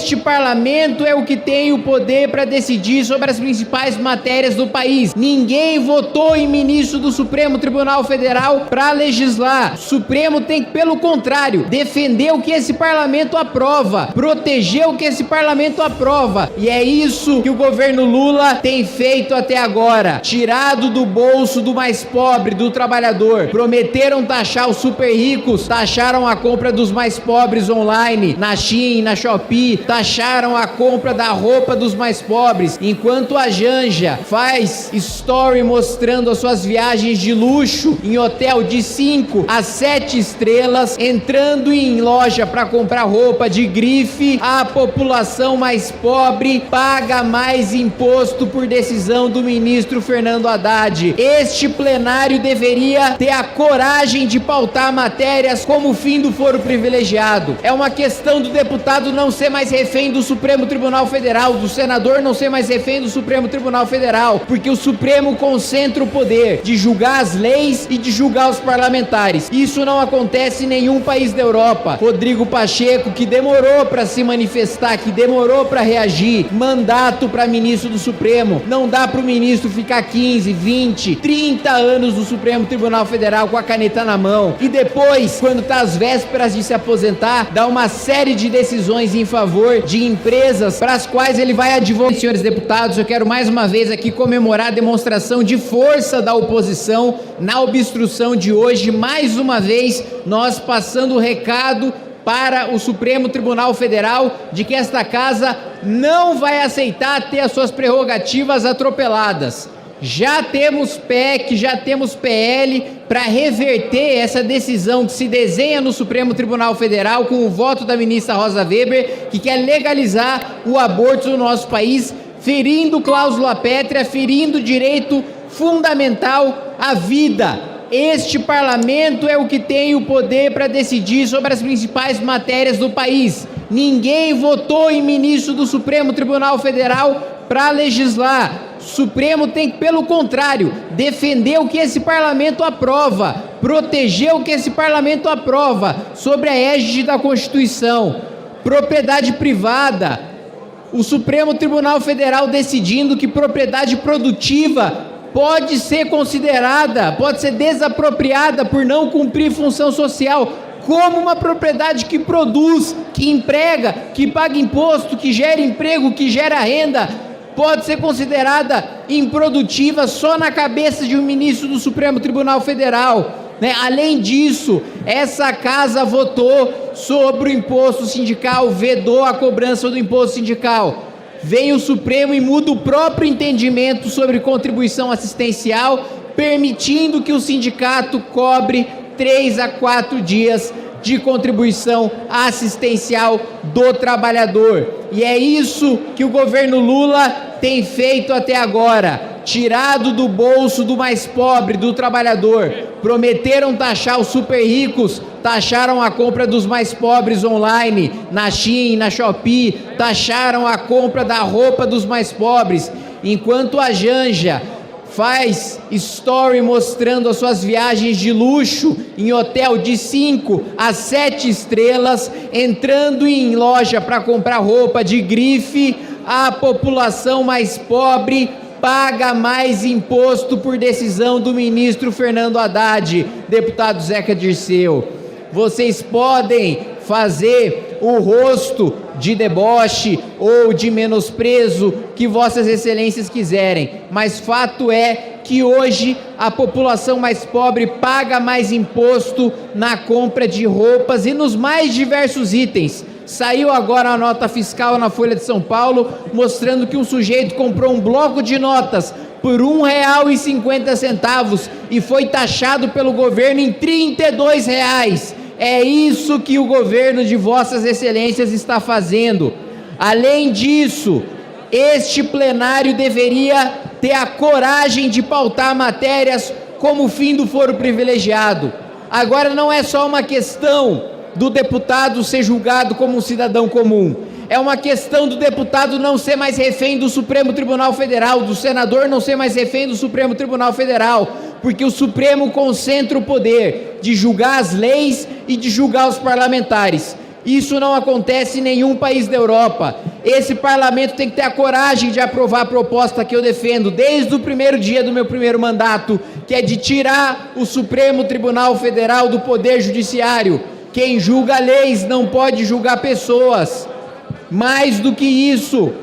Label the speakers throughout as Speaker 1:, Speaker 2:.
Speaker 1: Este parlamento é o que tem o poder para decidir sobre as principais matérias do país. Ninguém votou em ministro do Supremo Tribunal Federal para legislar. O Supremo tem que, pelo contrário, defender o que esse parlamento aprova, proteger o que esse parlamento aprova. E é isso que o governo Lula tem feito até agora. Tirado do bolso do mais pobre, do trabalhador. Prometeram taxar os super ricos, taxaram a compra dos mais pobres online, na Shein, na Shopee, taxaram a compra da roupa dos mais pobres, enquanto a Janja faz story mostrando as suas viagens de luxo em hotel de 5 a 7 estrelas, entrando em loja para comprar roupa de grife. A população mais pobre paga mais imposto por decisão do ministro Fernando Haddad. Este plenário deveria ter a coragem de pautar matérias como o fim do foro privilegiado. É uma questão do deputado não ser mais refém do Supremo Tribunal Federal, do senador não ser mais refém do Supremo Tribunal Federal, porque o Supremo concentra o poder de julgar as leis e de julgar os parlamentares. Isso não acontece em nenhum país da Europa. Rodrigo Pacheco, que demorou para se manifestar, que demorou para reagir, mandato para ministro do Supremo. Não dá para o ministro ficar 15, 20, 30 anos no Supremo Tribunal Federal com a caneta na mão e depois, quando está às vésperas de se aposentar, dá uma série de decisões em favor de empresas para as quais ele vai advogar. Senhores deputados, eu quero mais uma vez aqui comemorar a demonstração de força da oposição na obstrução de hoje. Mais uma vez, nós passando o recado para o Supremo Tribunal Federal de que esta casa não vai aceitar ter as suas prerrogativas atropeladas. Já temos PEC, já temos PL para reverter essa decisão que se desenha no Supremo Tribunal Federal com o voto da ministra Rosa Weber, que quer legalizar o aborto no nosso país, ferindo cláusula pétrea, ferindo direito fundamental à vida. Este parlamento é o que tem o poder para decidir sobre as principais matérias do país. Ninguém votou em ministro do Supremo Tribunal Federal para legislar. O Supremo tem que, pelo contrário, defender o que esse parlamento aprova, proteger o que esse parlamento aprova, sobre a égide da Constituição. Propriedade privada, o Supremo Tribunal Federal decidindo que propriedade produtiva pode ser considerada, pode ser desapropriada por não cumprir função social, como uma propriedade que produz, que emprega, que paga imposto, que gera emprego, que gera renda, pode ser considerada improdutiva só na cabeça de um ministro do Supremo Tribunal Federal, né? Além disso, essa casa votou sobre o imposto sindical, vedou a cobrança do imposto sindical. Vem o Supremo e muda o próprio entendimento sobre contribuição assistencial, permitindo que o sindicato cobre 3 a 4 dias de contribuição assistencial do trabalhador. E é isso que o governo Lula tem feito até agora, tirado do bolso do mais pobre, do trabalhador. Prometeram taxar os super ricos, taxaram a compra dos mais pobres online, na Shein, na Shopee, taxaram a compra da roupa dos mais pobres, enquanto a Janja faz story mostrando as suas viagens de luxo em hotel de 5 a 7 estrelas, entrando em loja para comprar roupa de grife. A população mais pobre paga mais imposto por decisão do ministro Fernando Haddad. Deputado Zeca Dirceu, vocês podem fazer o rosto de deboche ou de menosprezo que vossas excelências quiserem, mas fato é que hoje a população mais pobre paga mais imposto na compra de roupas e nos mais diversos itens. Saiu agora a nota fiscal na Folha de São Paulo mostrando que um sujeito comprou um bloco de notas por R$ 1,50 e foi taxado pelo governo em R$ 32. É isso que o governo de vossas excelências está fazendo. Além disso, este plenário deveria ter a coragem de pautar matérias como o fim do foro privilegiado. Agora não é só uma questão do deputado ser julgado como um cidadão comum. É uma questão do deputado não ser mais refém do Supremo Tribunal Federal, do senador não ser mais refém do Supremo Tribunal Federal, porque o Supremo concentra o poder de julgar as leis e de julgar os parlamentares. Isso não acontece em nenhum país da Europa. Esse parlamento tem que ter a coragem de aprovar a proposta que eu defendo desde o primeiro dia do meu primeiro mandato, que é de tirar o Supremo Tribunal Federal do Poder Judiciário. Quem julga leis não pode julgar pessoas. Mais do que isso,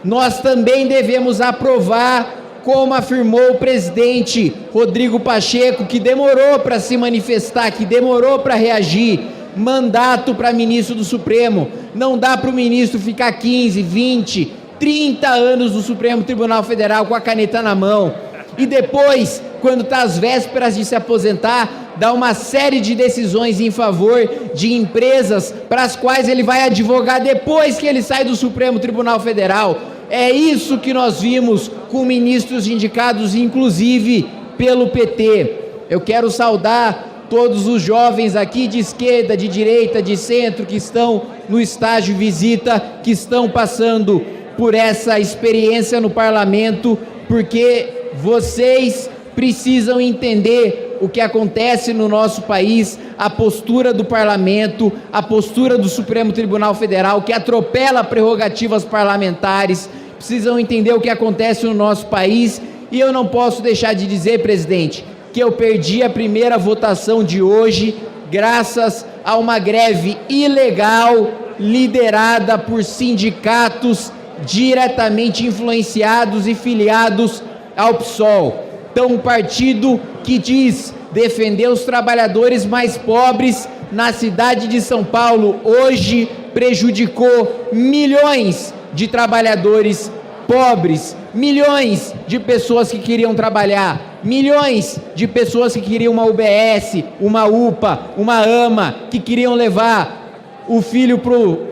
Speaker 1: nós também devemos aprovar, como afirmou o presidente Rodrigo Pacheco, que demorou para se manifestar, que demorou para reagir, mandato para ministro do Supremo. Não dá para o ministro ficar 15, 20, 30 anos no Supremo Tribunal Federal com a caneta na mão. E depois, quando está às vésperas de se aposentar, dá uma série de decisões em favor de empresas para as quais ele vai advogar depois que ele sai do Supremo Tribunal Federal. É isso que nós vimos com ministros indicados, inclusive pelo PT. Eu quero saudar todos os jovens aqui de esquerda, de direita, de centro, que estão no estágio visita, que estão passando por essa experiência no parlamento, porque vocês precisam entender o que acontece no nosso país, a postura do parlamento, a postura do Supremo Tribunal Federal, que atropela prerrogativas parlamentares, precisam entender o que acontece no nosso país. E eu não posso deixar de dizer, presidente, que eu perdi a primeira votação de hoje graças a uma greve ilegal liderada por sindicatos diretamente influenciados e filiados ao PSOL. Então, um partido que diz defender os trabalhadores mais pobres na cidade de São Paulo, hoje prejudicou milhões de trabalhadores pobres, milhões de pessoas que queriam trabalhar, milhões de pessoas que queriam uma UBS, uma UPA, uma AMA, que queriam levar o filho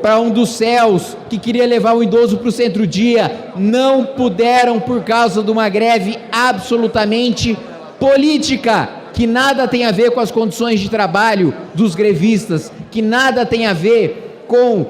Speaker 1: para um dos céus, que queria levar o idoso para o centro-dia, não puderam por causa de uma greve absolutamente política, que nada tem a ver com as condições de trabalho dos grevistas, que nada tem a ver com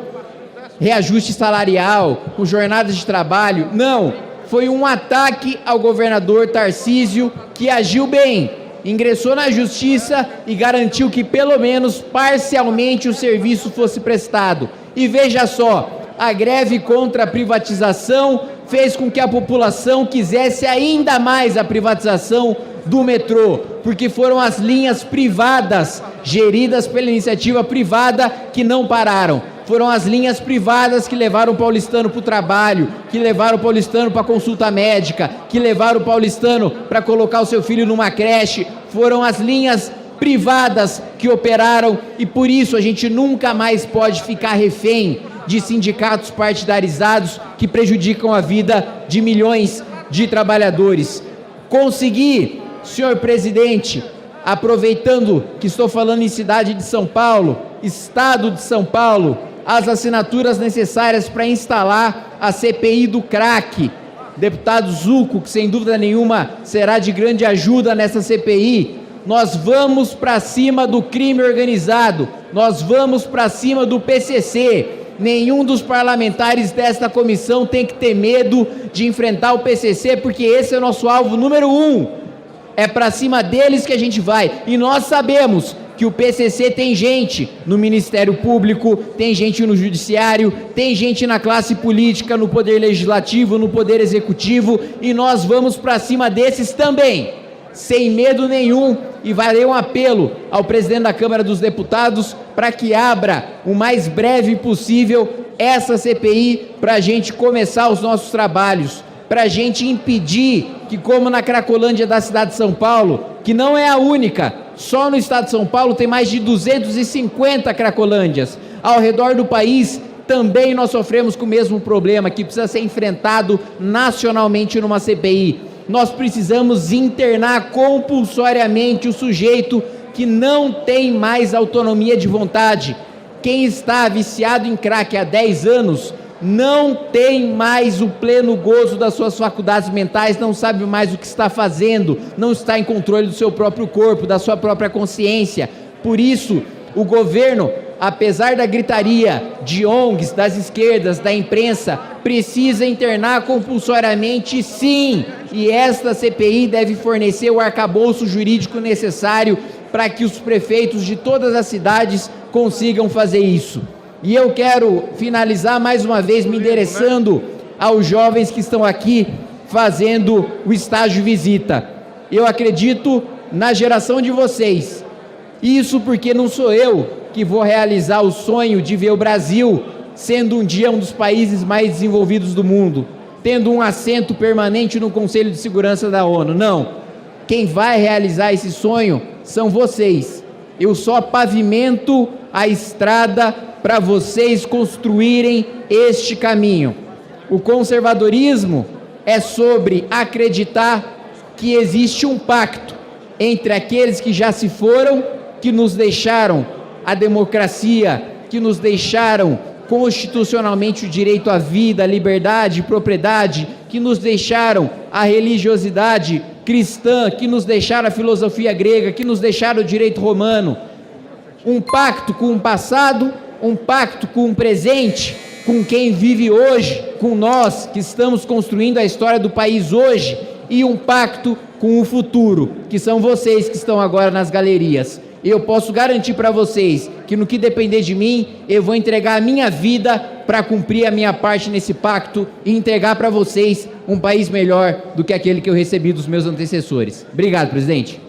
Speaker 1: reajuste salarial, com jornadas de trabalho. Não, foi um ataque ao governador Tarcísio, que agiu bem, ingressou na justiça e garantiu que pelo menos parcialmente o serviço fosse prestado. E veja só, a greve contra a privatização fez com que a população quisesse ainda mais a privatização do metrô, porque foram as linhas privadas, geridas pela iniciativa privada, que não pararam. Foram as linhas privadas que levaram o paulistano para o trabalho, que levaram o paulistano para a consulta médica, que levaram o paulistano para colocar o seu filho numa creche. Foram as linhas privadas que operaram, e por isso a gente nunca mais pode ficar refém de sindicatos partidarizados que prejudicam a vida de milhões de trabalhadores. Conseguir, senhor presidente, aproveitando que estou falando em cidade de São Paulo, estado de São Paulo, as assinaturas necessárias para instalar a CPI do crack. Deputado Zucco, que sem dúvida nenhuma será de grande ajuda nessa CPI, nós vamos para cima do crime organizado, nós vamos para cima do PCC. Nenhum dos parlamentares desta comissão tem que ter medo de enfrentar o PCC, porque esse é o nosso alvo número 1. É para cima deles que a gente vai. E nós sabemos que o PCC tem gente no Ministério Público, tem gente no Judiciário, tem gente na classe política, no Poder Legislativo, no Poder Executivo, e nós vamos para cima desses também, sem medo nenhum. E farei um apelo ao presidente da Câmara dos Deputados para que abra o mais breve possível essa CPI para a gente começar os nossos trabalhos, para a gente impedir que, como na Cracolândia da cidade de São Paulo, que não é a única, só no estado de São Paulo tem mais de 250 Cracolândias, ao redor do país também nós sofremos com o mesmo problema, que precisa ser enfrentado nacionalmente numa CPI. Nós precisamos internar compulsoriamente o sujeito que não tem mais autonomia de vontade. Quem está viciado em crack há 10 anos não tem mais o pleno gozo das suas faculdades mentais, não sabe mais o que está fazendo, não está em controle do seu próprio corpo, da sua própria consciência. Por isso, o governo, apesar da gritaria de ONGs, das esquerdas, da imprensa, precisa internar compulsoriamente, sim, e esta CPI deve fornecer o arcabouço jurídico necessário para que os prefeitos de todas as cidades consigam fazer isso. E eu quero finalizar mais uma vez me endereçando aos jovens que estão aqui fazendo o estágio visita. Eu acredito na geração de vocês. Isso porque não sou eu que vou realizar o sonho de ver o Brasil sendo um dia um dos países mais desenvolvidos do mundo, tendo um assento permanente no Conselho de Segurança da ONU. Não. Quem vai realizar esse sonho são vocês. Eu só pavimento a estrada para vocês construírem este caminho. O conservadorismo é sobre acreditar que existe um pacto entre aqueles que já se foram, que nos deixaram a democracia, que nos deixaram constitucionalmente o direito à vida, à liberdade, propriedade, que nos deixaram a religiosidade cristã, que nos deixaram a filosofia grega, que nos deixaram o direito romano. Um pacto com o passado, um pacto com o presente, com quem vive hoje, com nós que estamos construindo a história do país hoje, e um pacto com o futuro, que são vocês que estão agora nas galerias. Eu posso garantir para vocês que no que depender de mim, eu vou entregar a minha vida para cumprir a minha parte nesse pacto e entregar para vocês um país melhor do que aquele que eu recebi dos meus antecessores. Obrigado, presidente.